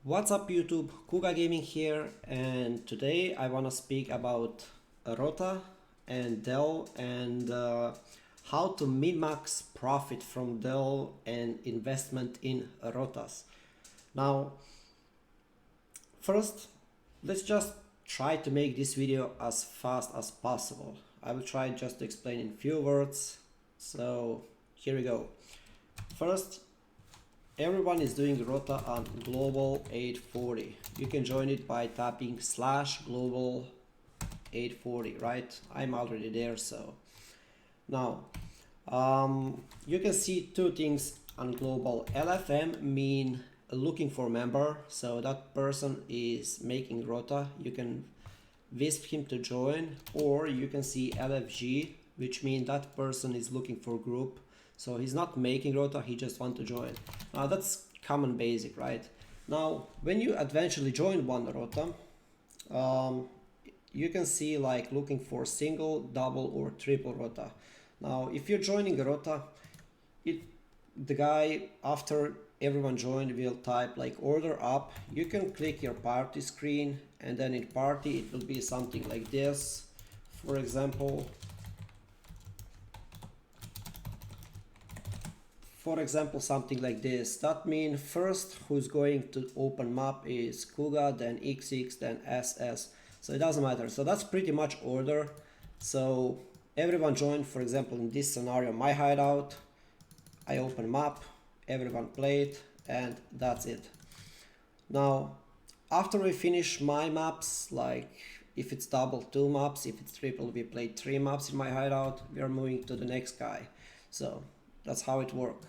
What's up YouTube, Kuga Gaming here, and today I want to speak about Rota and Dell and how to min-max profit from Dell and investment in Rotas. Now, first, let's just try to make this video as fast as possible. I will try just to explain in few words, so here we go. First, everyone is doing Rota on global 840. You can join it by tapping /global 840, right? I'm already there, so now you can see two things on global. LFM mean looking for member, so that person is making Rota. You can visit him to join, or you can see LFG, which means that person is looking for group. So he's not making Rota, he just want to join. Now that's common basic, right? Now, when you eventually join one Rota, you can see like looking for single, double or triple Rota. Now, if you're joining a Rota, the guy after everyone joined will type like order up. You can click your party screen and then in party it will be something like this. For example, something like this. That means first who's going to open map is Kuga, then XX, then SS. So it doesn't matter. So that's pretty much order. So everyone joined, for example, in this scenario, my hideout. I open map, everyone played, and that's it. Now, after we finish my maps, like if it's double, 2 maps, if it's triple, we played 3 maps in my hideout, we are moving to the next guy. So that's how it works.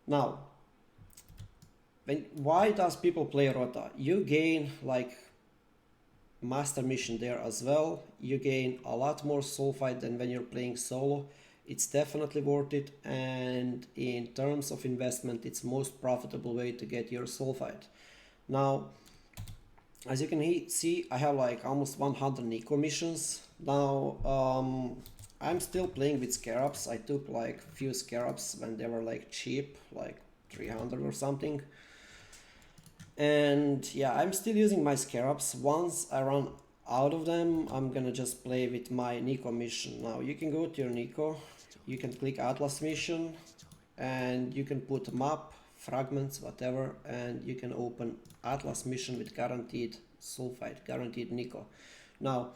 Now, why does people play Rota? You gain like master mission there as well. You gain a lot more soul fight than when you're playing solo. It's definitely worth it, and in terms of investment, it's most profitable way to get your soul fight. Now, as you can see, I have like almost 100 Nico missions. Now, I'm still playing with scarabs. I took like few scarabs when they were like cheap, like 300 or something. And yeah, I'm still using my scarabs. Once I run out of them, I'm gonna just play with my Nico mission. Now you can go to your Nico, you can click Atlas mission, and you can put map, fragments, whatever, and you can open Atlas mission with guaranteed soul fight, guaranteed Nico. Now,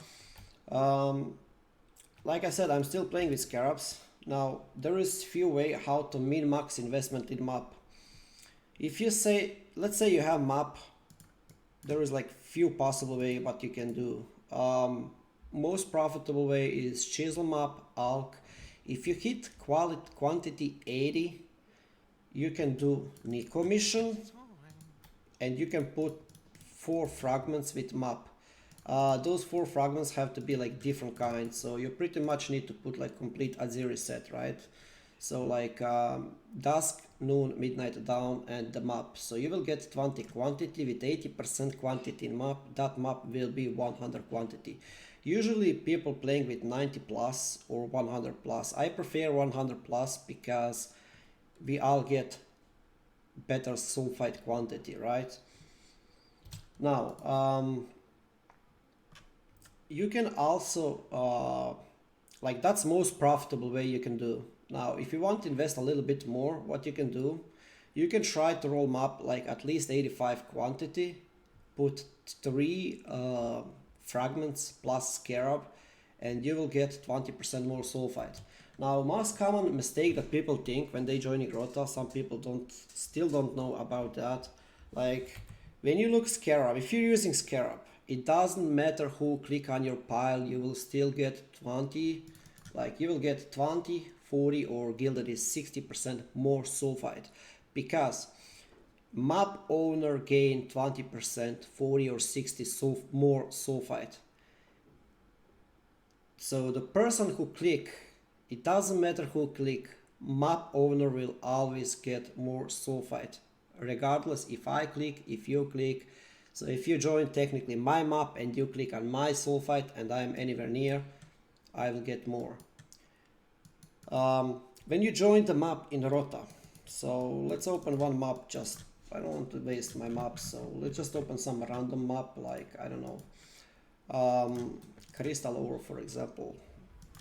like I said, I'm still playing with scarabs. Now, there is few ways how to min-max investment in map. If you say, let's say you have map, there is like few possible way what you can do. Most profitable way is chisel map, alk. If you hit quantity 80, you can do Nico mission, and you can put 4 fragments with map. Those 4 fragments have to be like different kinds, so you pretty much need to put like complete Aziri set, right? So like dusk, noon, midnight, dawn, and the map. So you will get 20 quantity with 80% quantity in map. That map will be 100 quantity. Usually people playing with 90 plus or 100 plus. I prefer 100 plus because we all get better soul fight quantity, right? Now, you can also like that's most profitable way you can do. Now if you want to invest a little bit more, what you can do, you can try to roll map like at least 85 quantity, put 3 fragments plus scarab, and you will get 20% more soul fight. Now, most common mistake that people think when they join Rota, some people still don't know about that. Like when you look scarab, if you're using scarab, it doesn't matter who click on your pile, you will still get 20, like you will get 20, 40 or gilded is 60% more soul fight, because map owner gain 20%, 40 or 60 more soul fight. So the person who click, it doesn't matter who click, map owner will always get more soul fight, regardless if I click, if you click. So if you join technically my map and you click on my soul fight and I'm anywhere near, I will get more. When you join the map in Rota, so let's open one map just I don't want to waste my maps, so let's just open some random map, like, I don't know, Crystal Ore, for example.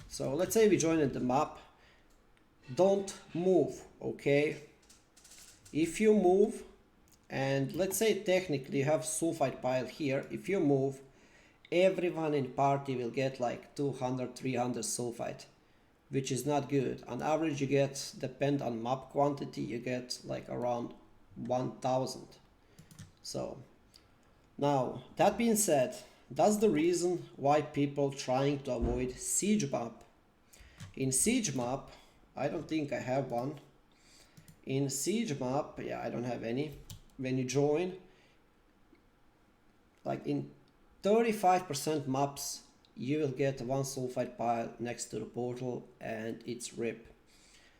So let's say we join in the map. Don't move, okay? If you move, and let's say technically you have sulfide pile here, if you move, everyone in party will get like 200, 300 sulfide, which is not good. On average, you get, depend on map quantity, you get like around 1000. So now, that being said, that's the reason why people trying to avoid siege map. In siege map, I don't think I have one. In siege map, yeah, I don't have any. When you join, like in 35% maps, you will get one sulfide pile next to the portal and it's RIP.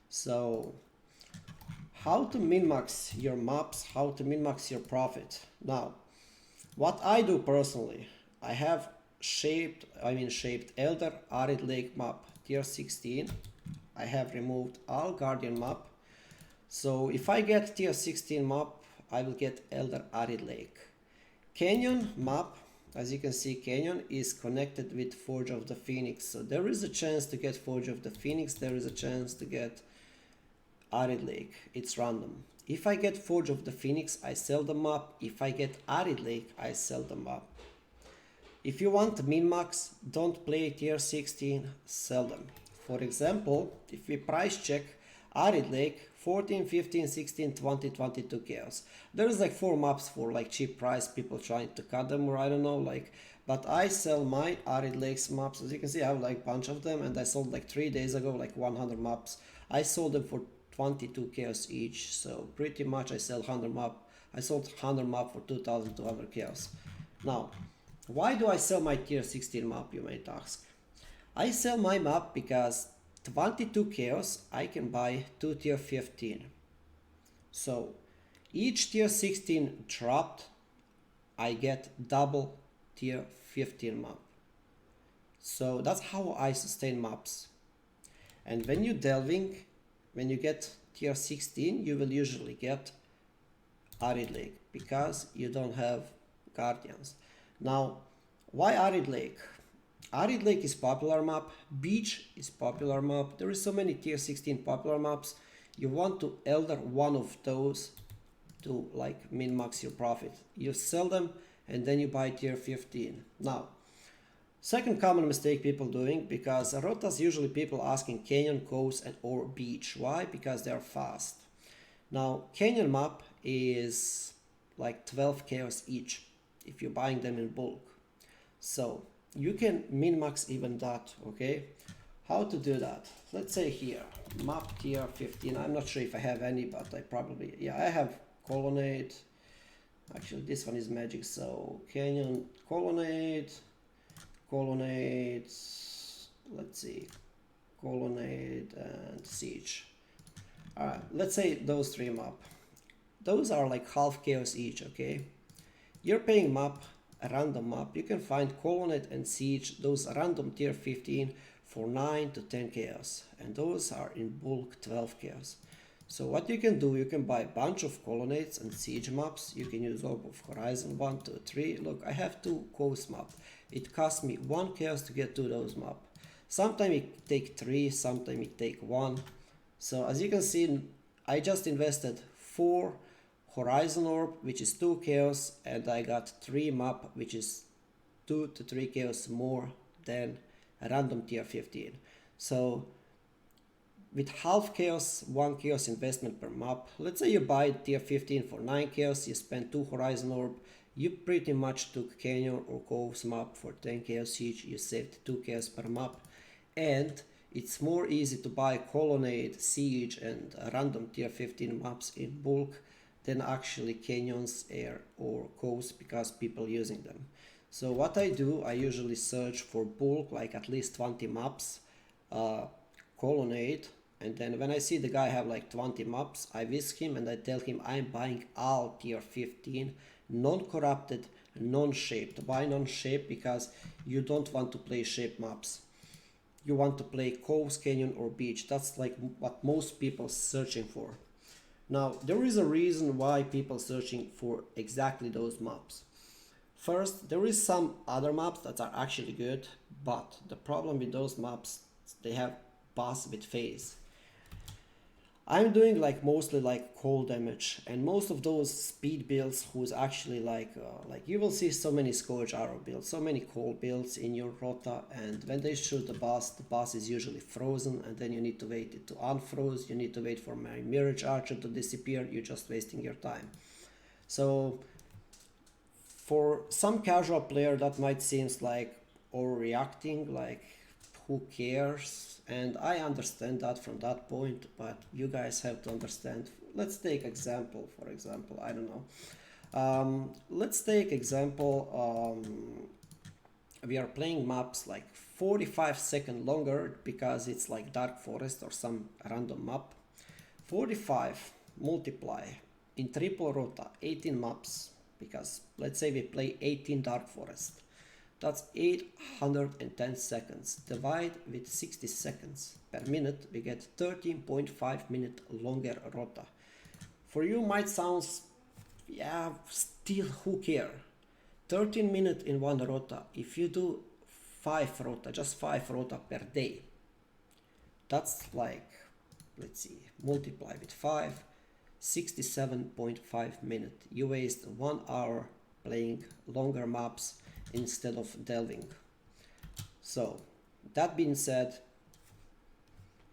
So how to min-max your maps, how to min-max your profit. Now, what I do personally, I have shaped Elder Arid Lake map tier 16. I have removed all Guardian map. So if I get tier 16 map, I will get Elder Arid Lake. Canyon map, as you can see, Canyon is connected with Forge of the Phoenix. So there is a chance to get Forge of the Phoenix, there is a chance to get Arid Lake. It's random. If I get Forge of the Phoenix, I sell the map. If I get Arid Lake, I sell the map. If you want min-max, don't play tier 16, sell them. For example, if we price check Arid Lake, 14, 15, 16, 20, 22 chaos. There's like 4 maps for like cheap price, people trying to cut them, or I don't know, like, but I sell my Arid Lakes maps. As you can see, I have like a bunch of them, and I sold like 3 days ago, like 100 maps. I sold them for 22 chaos each, so pretty much I sell 100 map. I sold 100 map for 2200 chaos. Now, why do I sell my tier 16 map, you might ask? I sell my map because 22 chaos I can buy 2 tier 15. So each tier 16 dropped, I get double tier 15 map. So that's how I sustain maps. And when you delving, when you get tier 16, you will usually get Arid Lake because you don't have Guardians. Now, why Arid Lake? Arid Lake is popular map, Beach is popular map, there is so many tier 16 popular maps. You want to elder one of those to like min-max your profit. You sell them and then you buy tier 15. Now, second common mistake people doing, because rotas usually people asking Canyon, coast and or beach. Why? Because they are fast. Now, Canyon map is like 12 chaos each if you're buying them in bulk. So you can min-max even that, okay? How to do that? Let's say here, map tier 15. I'm not sure if I have any, but I probably, yeah, I have Colonnade. Actually, this one is magic, so Canyon, Colonnade, let's see, Colonnade and Siege. Alright, let's say those 3 map. Those are like half chaos each, okay? You're paying map, a random map. You can find Colonnade and Siege, those random tier 15 for 9 to 10 chaos. And those are in bulk 12 chaos. So what you can do, you can buy a bunch of Colonnades and Siege maps. You can use Orb of Horizon 1, 2, 3. Look, I have 2 coast map. It cost me 1 chaos to get 2 those map. Sometimes it take 3, sometimes it take 1. So as you can see, I just invested 4 Horizon Orb, which is 2 chaos, and I got 3 map, which is 2 to 3 chaos more than a random tier 15. So with half chaos, 1 chaos investment per map, let's say you buy tier 15 for 9 chaos, you spend 2 Horizon Orb, you pretty much took Canyon or Cove's map for 10 chaos each, you saved 2 chaos per map, and it's more easy to buy Colonnade, Siege and random tier 15 maps in bulk than actually Canyons, Air or Coast, because people using them. So what I do, I usually search for bulk, like at least 20 maps, Colonnade, and then when I see the guy have like 20 maps, I whisk him and I tell him I'm buying all tier 15, non-corrupted, non-shaped. Why non-shaped? Because you don't want to play shaped maps. You want to play Coast, Canyon or Beach. That's like what most people searching for. Now, there is a reason why people searching for exactly those maps. First, there is some other maps that are actually good, but the problem with those maps, they have boss with phase. I'm doing like mostly like cold damage, and most of those speed builds who's actually like you will see so many Scourge Arrow builds, so many cold builds in your rota, and when they shoot the boss is usually frozen, and then you need to wait it to unfroze, you need to wait for my Mirage Archer to disappear, you're just wasting your time. So for some casual player that might seem like overreacting, like who cares, and I understand that from that point, but you guys have to understand. Let's take example, for example, I don't know, let's take example, we are playing maps like 45 seconds longer because it's like Dark Forest or some random map. 45 multiply in triple rota 18 maps, because let's say we play 18 Dark Forest, that's 810 seconds. Divide with 60 seconds per minute, we get 13.5 minute longer rota. For you might sound, yeah, still who care? 13 minutes in one rota. If you do 5 rota, just 5 rota per day, that's like, let's see, multiply with 5, 67.5 minutes. You waste 1 hour playing longer maps instead of delving. So that being said,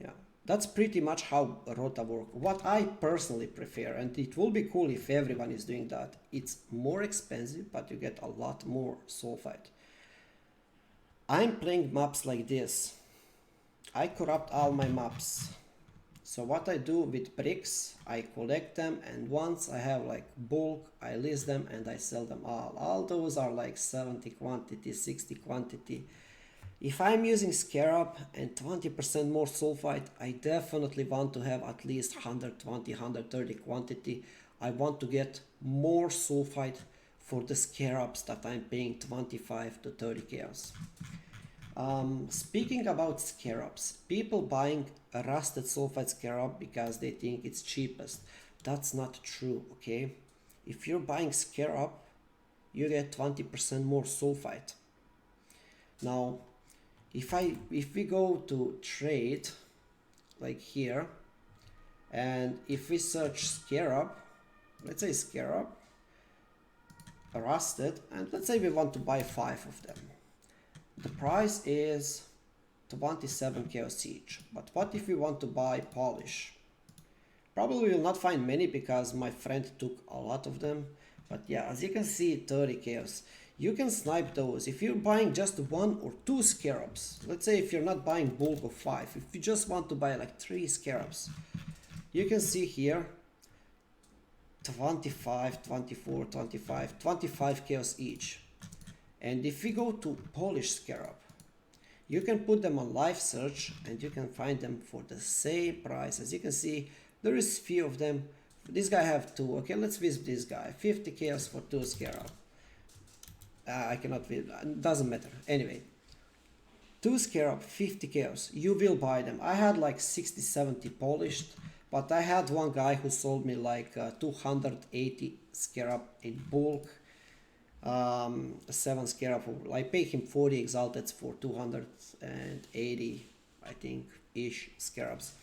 yeah, that's pretty much how rota work. What I personally prefer, and it will be cool if everyone is doing that, it's more expensive but you get a lot more soul fight. I'm playing maps like this. I corrupt all my maps. So what I do with bricks, I collect them, and once I have like bulk, I list them and I sell them all. All those are like 70 quantity, 60 quantity. If I'm using Scarab and 20% more sulfite, I definitely want to have at least 120, 130 quantity. I want to get more sulfite for the Scarabs that I'm paying 25 to 30 chaos. Speaking about scarabs, people buying a rusted sulfite scarab because they think it's cheapest. That's not true, okay? If you're buying scarab, you get 20% more sulfite. Now, if we go to trade, like here, and if we search scarab, let's say scarab, rusted, and let's say we want to buy 5 of them. The price is 27 chaos each. But what if we want to buy polish? Probably will not find many because my friend took a lot of them. But yeah, as you can see, 30 chaos. You can snipe those. If you're buying just 1 or 2 scarabs, let's say if you're not buying bulk of 5, if you just want to buy like 3 scarabs, you can see here 25, 24, 25, 25 chaos each. And if we go to polish scarab, you can put them on live search and you can find them for the same price. As you can see, there is few of them. This guy have 2. Okay, let's visit this guy. 50 chaos for 2 scarab. I cannot visit, doesn't matter. Anyway, 2 scarab, 50 chaos. You will buy them. I had like 60, 70 polished, but I had one guy who sold me like 280 scarab in bulk. 7 scarab. I paid him 40 exalted for 280, I think, ish scarabs.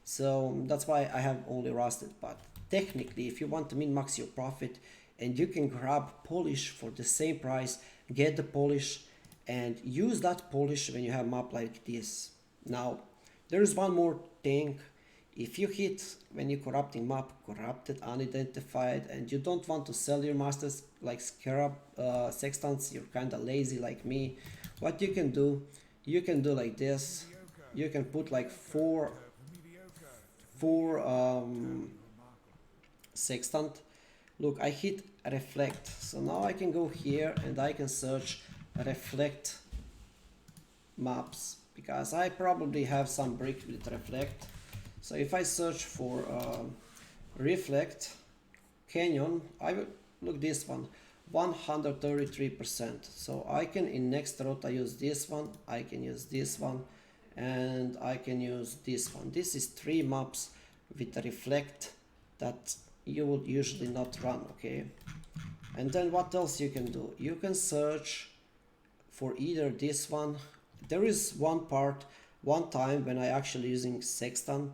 So that's why I have only rusted. But technically, if you want to min-max your profit and you can grab polish for the same price, get the polish and use that polish when you have map like this. Now, there is one more thing. If you hit, when you're corrupting map, corrupted, unidentified, and you don't want to sell your masters like scarab sextants, you're kind of lazy like me, what you can do like this. You can put like four sextant. Look, I hit reflect, so now I can go here and I can search reflect maps, because I probably have some brick with reflect. So if I search for reflect canyon, I will look this one, 133%. So I can in next rota use this one, I can use this one, and I can use this one. This is 3 maps with reflect that you would usually not run, okay? And then what else you can do? You can search for either this one. There is one time when I actually using sextant,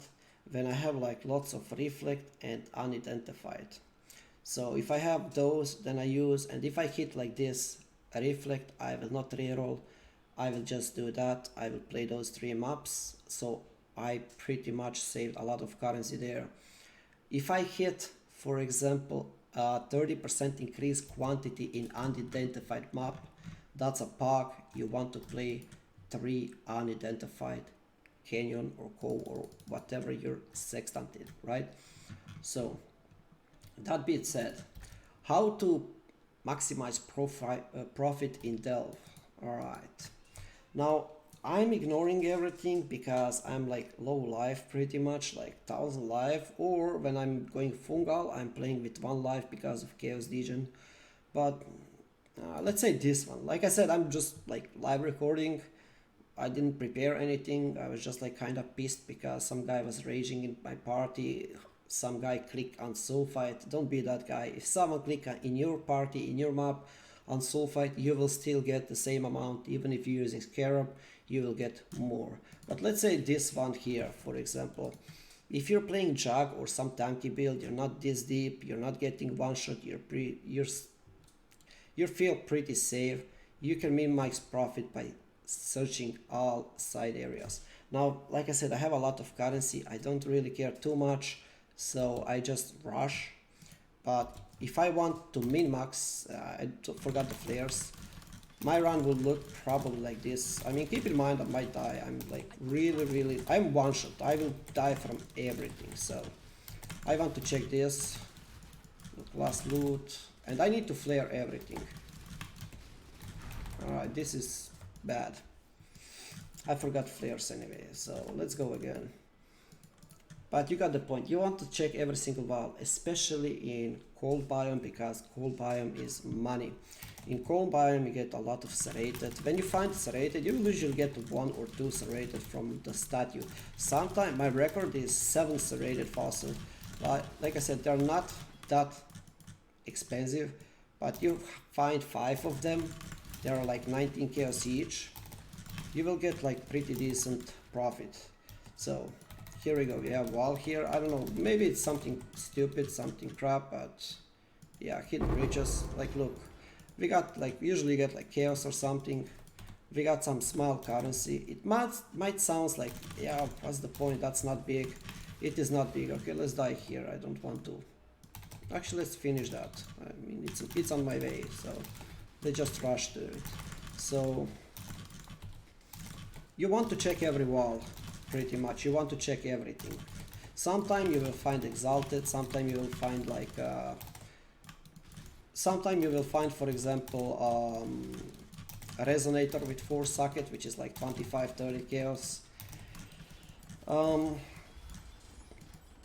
when I have like lots of reflect and unidentified. So if I have those, then I use, and if I hit like this reflect, I will not reroll. I will just do that. I will play those 3 maps. So I pretty much saved a lot of currency there. If I hit, for example, a 30% increase quantity in unidentified map, that's a pack. You want to play 3 unidentified canyon or cove or whatever your sextant is, right? So that being said, how to maximize profit in Delve? All right. Now I'm ignoring everything because I'm like low life pretty much, like 1000 life, or when I'm going fungal, I'm playing with 1 life because of Chaos Legion. But let's say this one. Like I said, I'm just like live recording. I didn't prepare anything. I was just like kind of pissed because some guy was raging in my party. Some guy clicked on soul fight. Don't be that guy. If someone click in your party, in your map, on soul fight, you will still get the same amount. Even if you're using scarab, you will get more. But let's say this one here, for example. If you're playing jug or some tanky build, you're not this deep, you're not getting one shot, you feel pretty safe. You can min-max profit by searching all side areas. Now, like I said, I have a lot of currency. I don't really care too much, so I just rush. But if I want to min-max, I forgot the flares. My run will look probably like this. I mean, keep in mind I might die. I'm like really, I'm one shot. I will die from everything. So I want to check this. Last loot. And I need to flare everything. Alright, this is bad. I forgot flares anyway, so let's go again. But you got the point. You want to check every single wall, especially in cold biome, because cold biome is money. In cold biome you get a lot of serrated. When you find serrated, you usually get 1 or 2 serrated from the statue. Sometimes my record is 7 serrated fossil. Like I said, they're not that expensive, but you find 5 of them. They are like 19 chaos each. You will get like pretty decent profit. So here we go. We have wall here. I don't know, maybe it's something stupid, something crap, but yeah, hit bridges. Like look, we got like, usually get like chaos or something. We got some small currency. It might sound like, yeah, what's the point? That's not big. It is not big. Okay, let's die here. I don't want to. Actually, let's finish that. I mean, it's on my way, so they just rush to it. So you want to check every wall, pretty much. You want to check everything. Sometime you will find exalted. Sometime you will find like. Sometime you will find, for example, a resonator with 4 socket, which is like 25-30 chaos.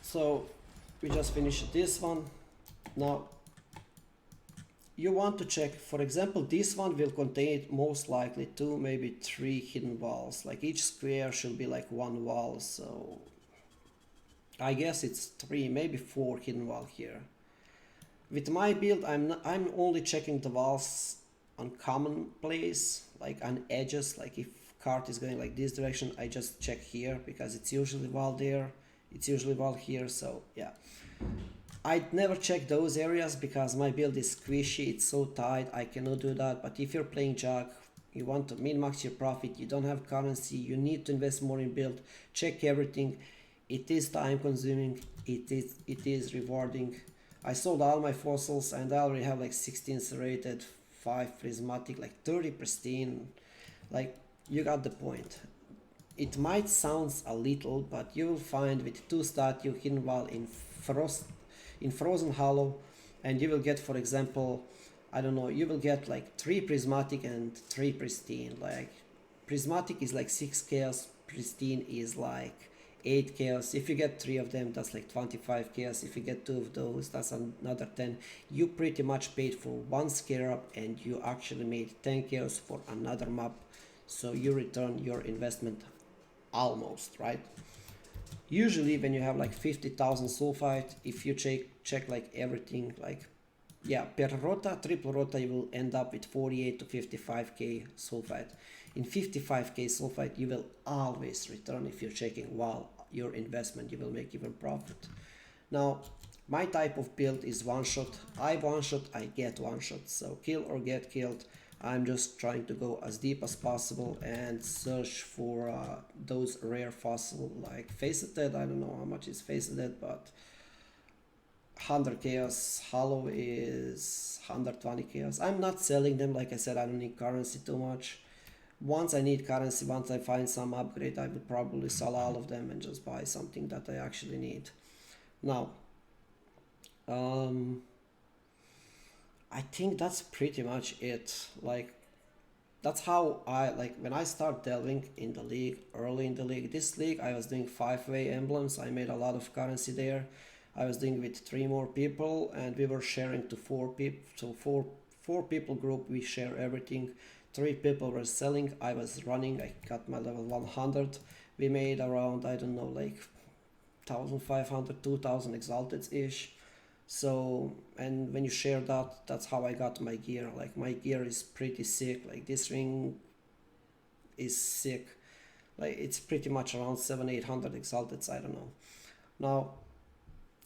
So we just finished this one. Now you want to check, for example, this one will contain most likely 2, maybe 3 hidden walls. Like each square should be like 1 wall, so I guess it's 3, maybe 4 hidden wall here. With my build, I'm only checking the walls on common place, like on edges. Like if cart is going like this direction, I just check here because it's usually wall there, it's usually wall here. So yeah, I'd never check those areas because my build is squishy, it's so tight, I cannot do that. But if you're playing jug, you want to min-max your profit, you don't have currency, you need to invest more in build, check everything. It is time consuming, it is rewarding. I sold all my fossils and I already have like 16 serrated, 5 prismatic, like 30 pristine. Like, you got the point. It might sound a little, but you will find with 2 statue hidden wall in Frozen Hollow, and you will get, for example, I don't know, you will get like 3 prismatic and 3 pristine. Like prismatic is like 6 chaos, pristine is like 8 chaos. If you get 3 of them, that's like 25 chaos. If you get 2 of those, that's another 10. You pretty much paid for 1 scarab and you actually made 10 chaos for another map. So you return your investment almost, right? Usually when you have like 50,000 sulfite, if you check like everything, like yeah, per rota, triple rota, you will end up with 48 to 55k sulfite. In 55k sulfite, you will always return if you're checking while your investment, you will make even profit. Now, my type of build is one shot. I one shot, I get one shot. So kill or get killed. I'm just trying to go as deep as possible and search for those rare fossil like faceted. I don't know how much is faceted, but 100 chaos. Hollow is 120 chaos. I'm not selling them. Like I said, I don't need currency too much. Once I need currency, once I find some upgrade, I would probably sell all of them and just buy something that I actually need. Now, I think that's pretty much it. Like, that's how I like when I start delving in the league, early in the league. This league, I was doing 5-way emblems. I made a lot of currency there. I was doing with 3 more people, and we were sharing to 4 people. So four people group, we share everything. 3 people were selling. I was running. I got my level 100. We made around, I don't know, like 1,500, 2,000 exalted ish. So, and when you share that, that's how I got my gear. Like my gear is pretty sick. Like this ring is sick. Like it's pretty much around 700-800 exalted. I don't know. Now,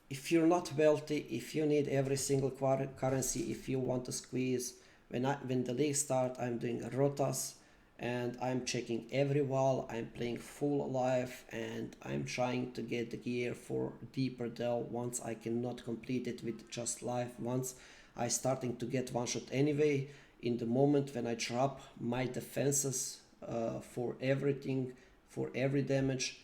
if you're not wealthy, if you need every single currency, if you want to squeeze, when the league start, I'm doing rotas, and I'm checking every wall. I'm playing full life, and I'm trying to get the gear for deeper delve once I cannot complete it with just life. Once I starting to get one shot anyway, in the moment when I drop my defenses for everything, for every damage,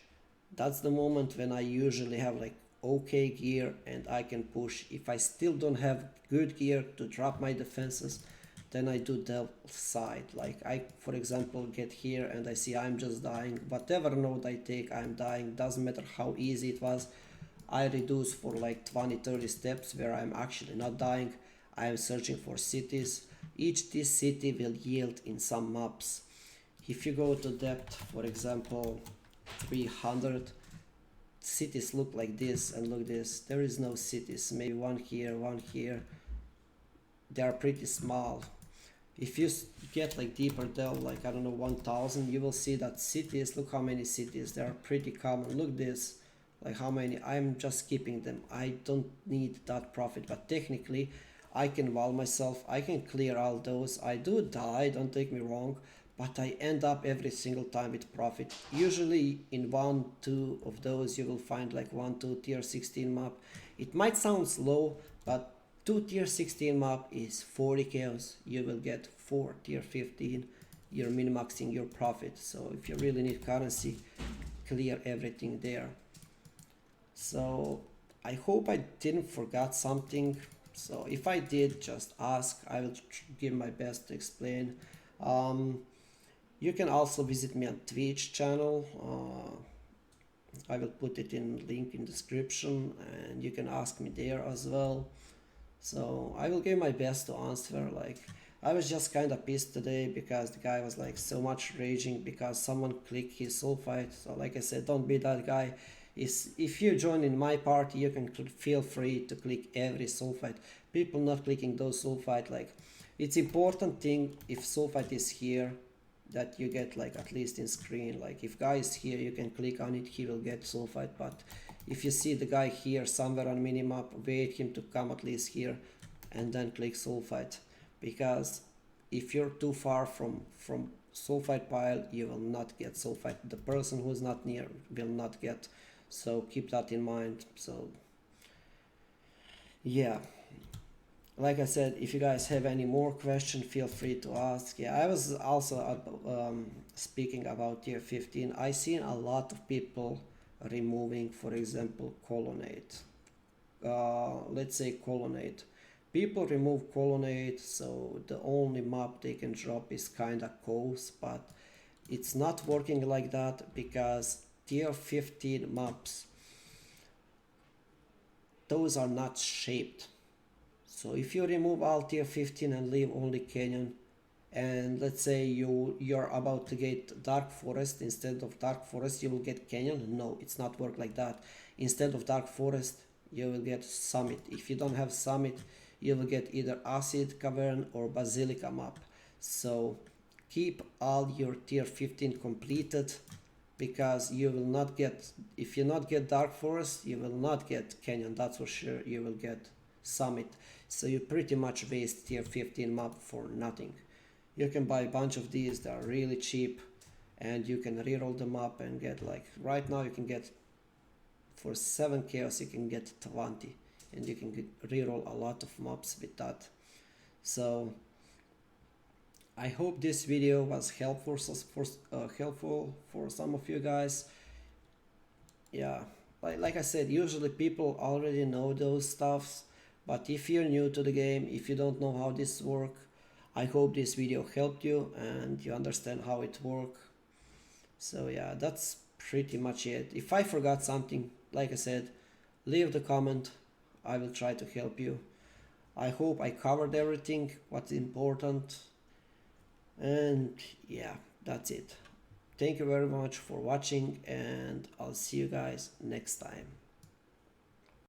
that's the moment when I usually have like okay gear and I can push. If I still don't have good gear to drop my defenses, then I do delve side. Like I, for example, get here and I see I'm just dying. Whatever node I take, I'm dying. Doesn't matter how easy it was. I reduce for like 20-30 steps where I'm actually not dying. I am searching for cities. Each this city will yield in some maps. If you go to depth, for example, 300, cities look like this, and look this. There is no cities. Maybe one here, one here. They are pretty small. If you get like deeper delve, like I don't know, 1,000, you will see that cities, look how many cities, they are pretty common. Look this, like how many. I'm just skipping them. I don't need that profit, but technically I can wall myself, I can clear all those. I do die, don't take me wrong, but I end up every single time with profit. Usually in 1-2 of those you will find like 1-2 tier 16 map. It might sound slow, but 2 tier 16 map is 40 chaos. You will get 4 tier 15. You're min-maxing your profit. So if you really need currency, clear everything there. So I hope I didn't forget something. So if I did, just ask. I will give my best to explain. You can also visit me on Twitch channel. I will put it in link in description, and you can ask me there as well. So I will give my best to answer. Like I was just kind of pissed today because the guy was like so much raging because someone clicked his sulfite. So like I said, don't be that guy. If you join in my party, you can feel free to click every sulfite. People not clicking those sulfite, like it's important thing if sulfite is here that you get like at least in screen. Like if guy is here, you can click on it, he will get sulfite. But if you see the guy here somewhere on minimap, wait him to come at least here and then click sulfite, because if you're too far from sulfite pile, you will not get sulfite. The person who's not near will not get. So keep that in mind. So yeah, like I said, if you guys have any more questions, feel free to ask. Yeah, I was also speaking about tier 15. I seen a lot of people removing, for example, colonnade. Let's say colonnade. People remove colonnade, so the only map they can drop is kinda coast, but it's not working like that because tier 15 maps, those are not shaped. So if you remove all tier 15 and leave only canyon, and let's say you're about to get dark forest. Instead of dark forest you will get canyon. No, it's not work like that. Instead of dark forest you will get summit. If you don't have summit, you will get either acid cavern or basilica map. So keep all your tier 15 completed, because you will not get, if you not get dark forest, you will not get canyon, that's for sure. You will get summit. So you pretty much waste tier 15 map for nothing. You can buy a bunch of these, they are really cheap, and you can reroll them up and get, like right now you can get for 7 chaos you can get 20, and you can reroll a lot of maps with that. So I hope this video was helpful for some of you guys. Yeah, like I said, usually people already know those stuffs, but if you're new to the game, if you don't know how this works, I hope this video helped you and you understand how it works. So yeah, that's pretty much it. If I forgot something, like I said, leave the comment, I will try to help you. I hope I covered everything what's important, and yeah, that's it. Thank you very much for watching, and I'll see you guys next time.